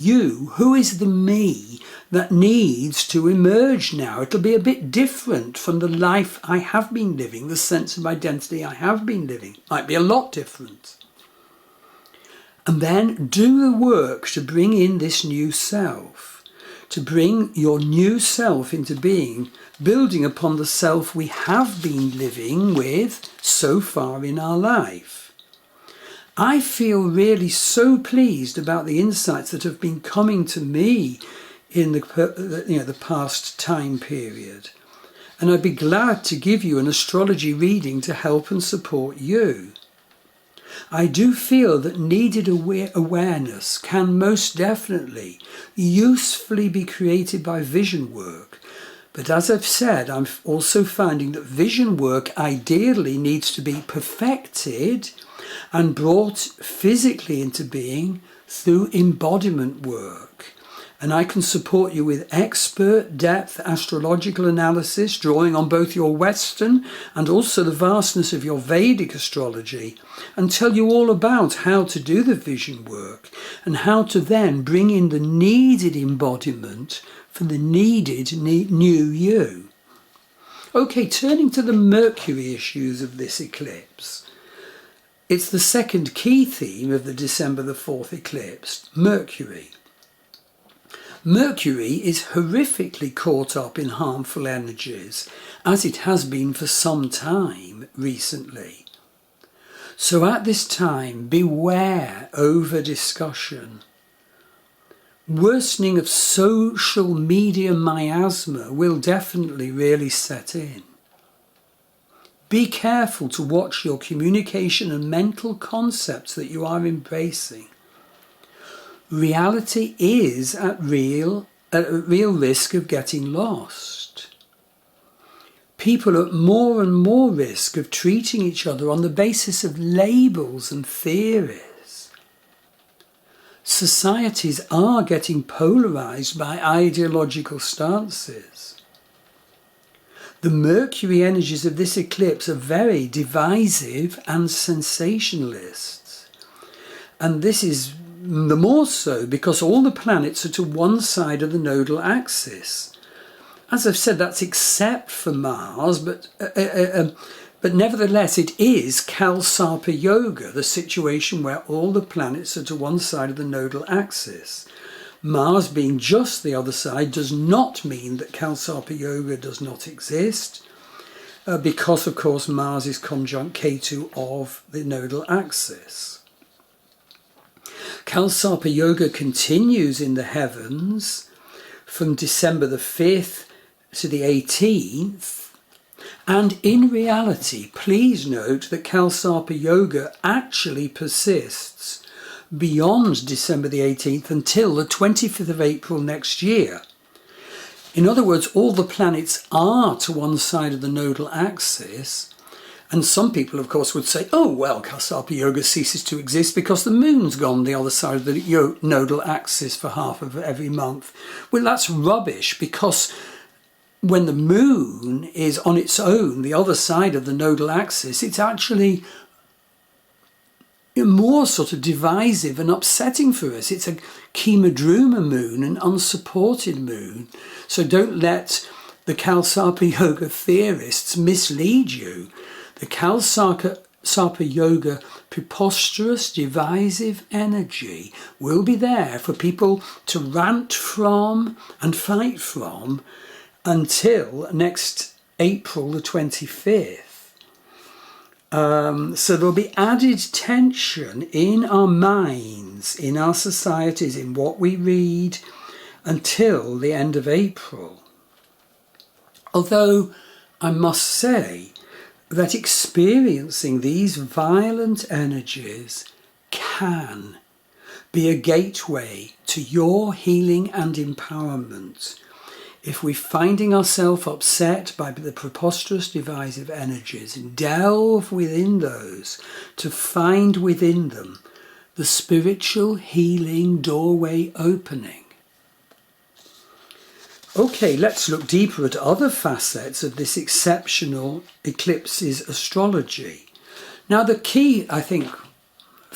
you, who is the me that needs to emerge now. It'll be a bit different from the life I have been living, the sense of identity I have been living. Might be a lot different. And then do the work to bring in this new self, to bring your new self into being, building upon the self we have been living with so far in our life. I feel really so pleased about the insights that have been coming to me in the past time period. And I'd be glad to give you an astrology reading to help and support you. I do feel that needed awareness can most definitely usefully be created by vision work. But as I've said, I'm also finding that vision work ideally needs to be perfected and brought physically into being through embodiment work. And I can support you with expert depth astrological analysis, drawing on both your Western and also the vastness of your Vedic astrology, and tell you all about how to do the vision work and how to then bring in the needed embodiment for the needed new you. Okay, turning to the Mercury issues of this eclipse. It's the second key theme of the December the 4th eclipse, Mercury. Mercury is horrifically caught up in harmful energies, as it has been for some time recently. So at this time, beware over-discussion. Worsening of social media miasma will definitely really set in. Be careful to watch your communication and mental concepts that you are embracing. Reality is at real risk of getting lost. People are at more and more risk of treating each other on the basis of labels and theories. Societies are getting polarized by ideological stances. The Mercury energies of this eclipse are very divisive and sensationalist. And this is the more so because all the planets are to one side of the nodal axis. As I've said, that's except for Mars, but nevertheless it is Kalsapa Yoga, the situation where all the planets are to one side of the nodal axis. Mars being just the other side does not mean that Kalsapa Yoga does not exist, because of course Mars is conjunct Ketu of the nodal axis. Kalsapa Yoga continues in the heavens from December the 5th to the 18th, and in reality, please note that Kalsapa Yoga actually persists beyond December the 18th until the 25th of April next year. In other words, all the planets are to one side of the nodal axis. And some people, of course, would say, oh, well, Kalsapa Yoga ceases to exist because the moon's gone the other side of the nodal axis for half of every month. Well, that's rubbish, because when the moon is on its own, the other side of the nodal axis, it's actually more sort of divisive and upsetting for us. It's a Kimadruma moon, an unsupported moon. So don't let the Kalsapa Yoga theorists mislead you. The Kalsapa Yoga preposterous, divisive energy will be there for people to rant from and fight from until next April the 25th. So there'll be added tension in our minds, in our societies, in what we read, until the end of April. Although I must say that experiencing these violent energies can be a gateway to your healing and empowerment. If we're finding ourselves upset by the preposterous divisive energies, delve within those to find within them the spiritual healing doorway opening. Okay, let's look deeper at other facets of this exceptional eclipse's astrology. Now, the key, I think,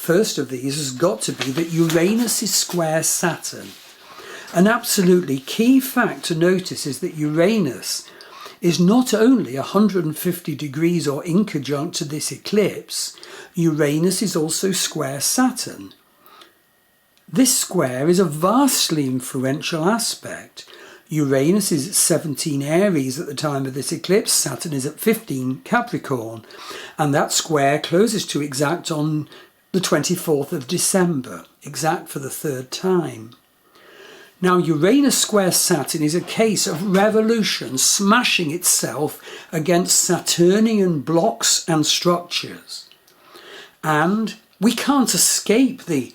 first of these has got to be that Uranus is square Saturn. An absolutely key fact to notice is that Uranus is not only 150 degrees or inconjunct to this eclipse, Uranus is also square Saturn. This square is a vastly influential aspect. Uranus is at 17 Aries at the time of this eclipse, Saturn is at 15 Capricorn, and that square closes to exact on the 24th of December, exact for the third time. Now, Uranus square Saturn is a case of revolution smashing itself against Saturnian blocks and structures. And we can't escape the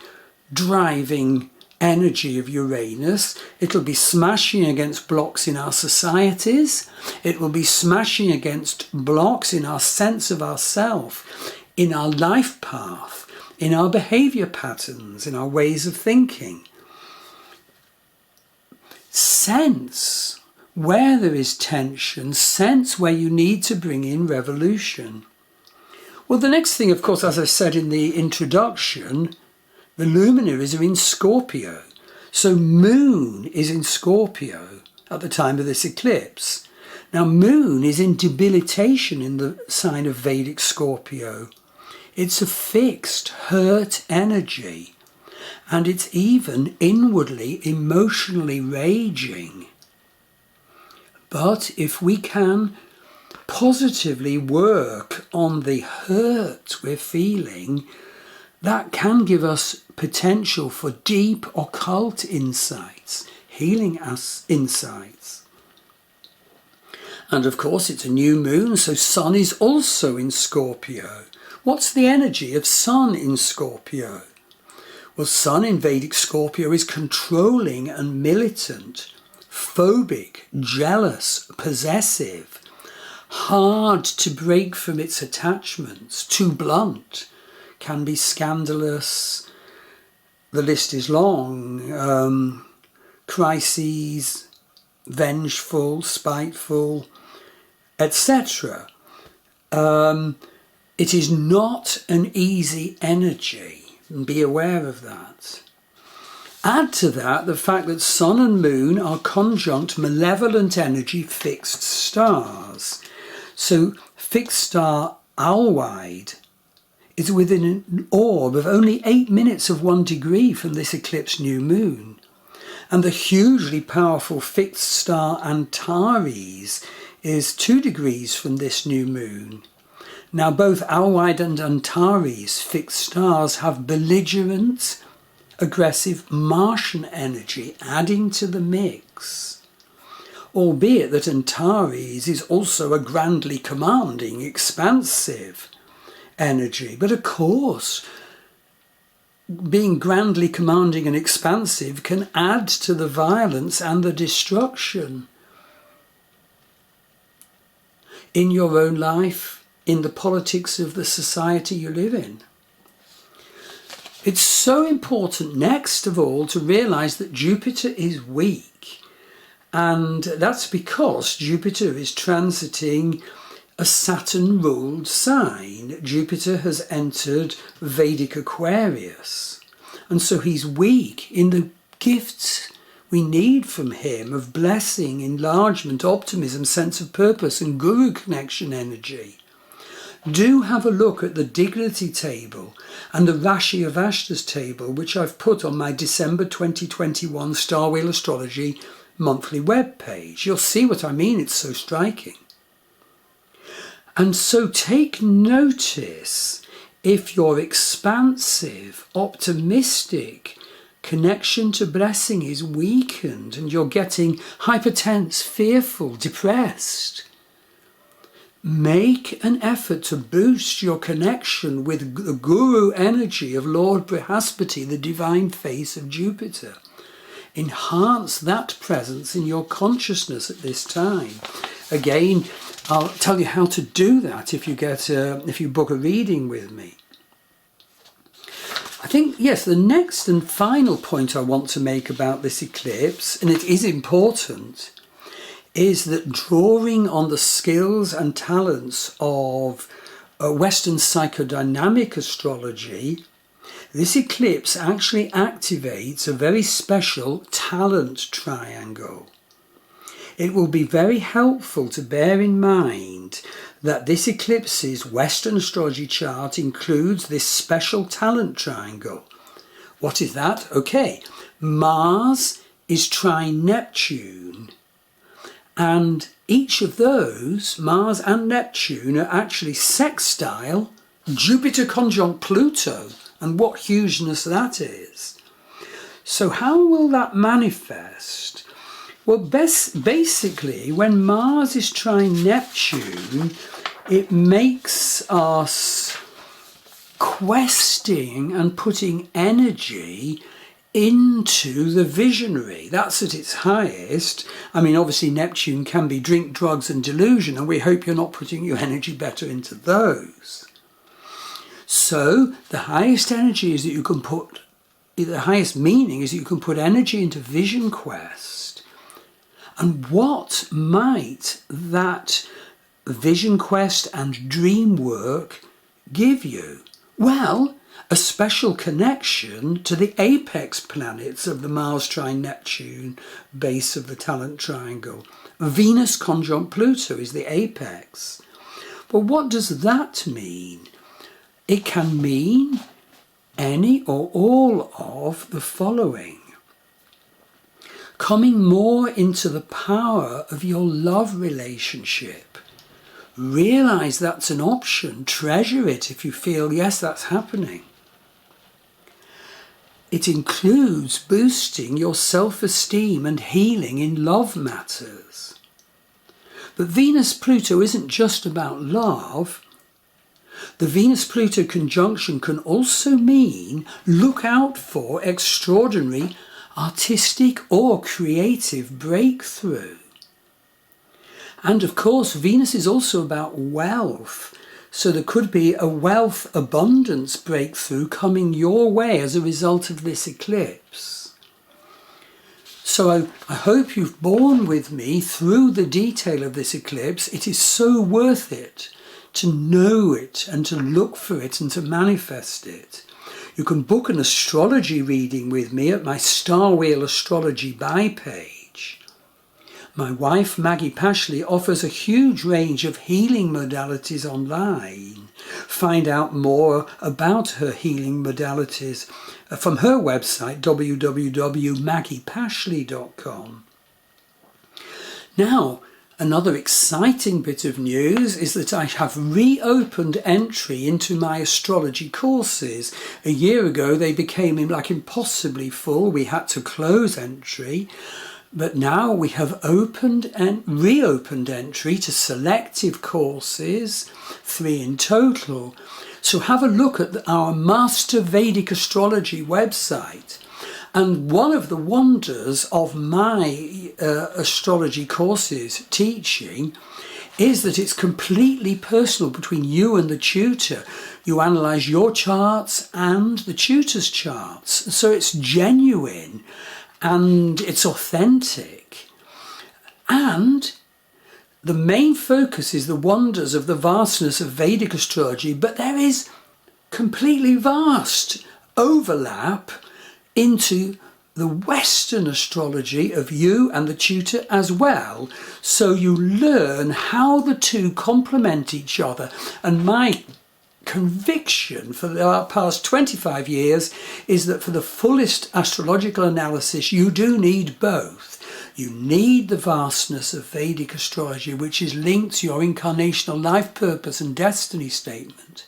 driving energy of Uranus. It'll be smashing against blocks in our societies. It will be smashing against blocks in our sense of ourself, in our life path, in our behavior patterns, in our ways of thinking. Sense where there is tension, sense where you need to bring in revolution. Well, the next thing, of course, as I said in the introduction, the luminaries are in Scorpio. So Moon is in Scorpio at the time of this eclipse. Now, Moon is in debilitation in the sign of Vedic Scorpio. It's a fixed, hurt energy. And it's even inwardly, emotionally raging. But if we can positively work on the hurt we're feeling, that can give us potential for deep occult insights, healing us insights. And of course it's a new moon, so Sun is also in Scorpio. What's the energy of Sun in Scorpio? Well, Sun in Vedic Scorpio is controlling and militant, phobic, jealous, possessive, hard to break from its attachments, too blunt, can be scandalous, the list is long, crises, vengeful, spiteful, etc. It is not an easy energy. And be aware of that. Add to that the fact that Sun and Moon are conjunct malevolent energy fixed stars. So fixed star Alwide is within an orb of only 8 minutes of 1 degree from this eclipse new moon. And the hugely powerful fixed star Antares is 2 degrees from this new moon. Now, both Alwide and Antares fixed stars have belligerent, aggressive Martian energy adding to the mix. Albeit that Antares is also a grandly commanding, expansive energy. But of course, being grandly commanding and expansive can add to the violence and the destruction in your own life, in the politics of the society you live in. It's so important, next of all, to realise that Jupiter is weak. And that's because Jupiter is transiting a Saturn-ruled sign. Jupiter has entered Vedic Aquarius. And so he's weak in the gifts we need from him of blessing, enlargement, optimism, sense of purpose, and guru connection energy. Do have a look at the Dignity table and the Rashi of Ashta's table, which I've put on my December 2021 Star Wheel Astrology monthly webpage. You'll see what I mean, it's so striking. And so take notice if your expansive, optimistic connection to blessing is weakened and you're getting hypertense, fearful, depressed. Make an effort to boost your connection with the guru energy of Lord Brihaspati, the divine face of Jupiter. Enhance that presence in your consciousness at this time. Again, I'll tell you how to do that if you book a reading with me. I think, yes, the next and final point I want to make about this eclipse, and it is important, is that drawing on the skills and talents of Western psychodynamic astrology, This eclipse actually activates a very special talent triangle. It will be very helpful to bear in mind that this eclipse's Western astrology chart includes this special talent triangle. What is that? Okay, Mars is trine Neptune, and each of those, Mars and Neptune, are actually sextile Jupiter conjunct Pluto, and what hugeness that is. So how will that manifest? Well, basically, when Mars is trine Neptune, it makes us questing and putting energy into the visionary. That's at its highest. I mean, obviously Neptune can be drink, drugs and delusion, and we hope you're not putting your energy better into those. So the highest energy is that you can put, the highest meaning is that you can put energy into vision quest. And what might that vision quest and dream work give you? Well, a special connection to the apex planets of the Mars trine Neptune base of the talent triangle. Venus conjunct Pluto is the apex. But what does that mean? It can mean any or all of the following. Coming more into the power of your love relationship. Realise that's an option. Treasure it if you feel, yes, that's happening. It includes boosting your self-esteem and healing in love matters. But Venus-Pluto isn't just about love. The Venus-Pluto conjunction can also mean look out for extraordinary artistic or creative breakthrough. And of course, Venus is also about wealth. So there could be a wealth abundance breakthrough coming your way as a result of this eclipse. So I hope you've borne with me through the detail of this eclipse. It is so worth it to know it and to look for it and to manifest it. You can book an astrology reading with me at my Star Wheel Astrology buy page. My wife, Maggie Pashley, offers a huge range of healing modalities online. Find out more about her healing modalities from her website, www.maggiepashley.com. Now, another exciting bit of news is that I have reopened entry into my astrology courses. A year ago, they became like impossibly full. We had to close entry. But now we have opened and reopened entry to selective courses, 3 in total. So have a look at our Master Vedic Astrology website. And one of the wonders of my astrology courses teaching is that it's completely personal between you and the tutor. You analyse your charts and the tutor's charts. So it's genuine. And it's authentic. And the main focus is the wonders of the vastness of Vedic astrology, but there is completely vast overlap into the Western astrology of you and the tutor as well. So you learn how the two complement each other. And my conviction for the past 25 years is that for the fullest astrological analysis, you do need both. You need the vastness of Vedic astrology, which is linked to your incarnational life purpose and destiny statement.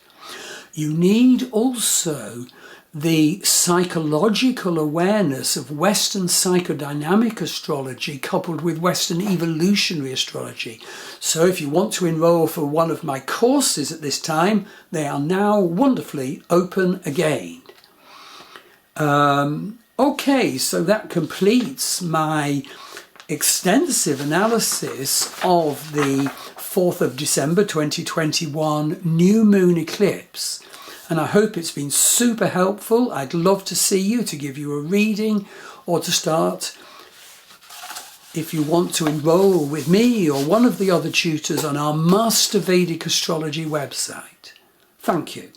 You need also the psychological awareness of Western psychodynamic astrology coupled with Western evolutionary astrology. So if you want to enroll for one of my courses at this time, they are now wonderfully open again. Okay, so that completes my extensive analysis of the 4th of December 2021 new moon eclipse. And I hope it's been super helpful. I'd love to see you, to give you a reading, or to start, if you want to enroll with me or one of the other tutors on our Master Vedic Astrology website. Thank you.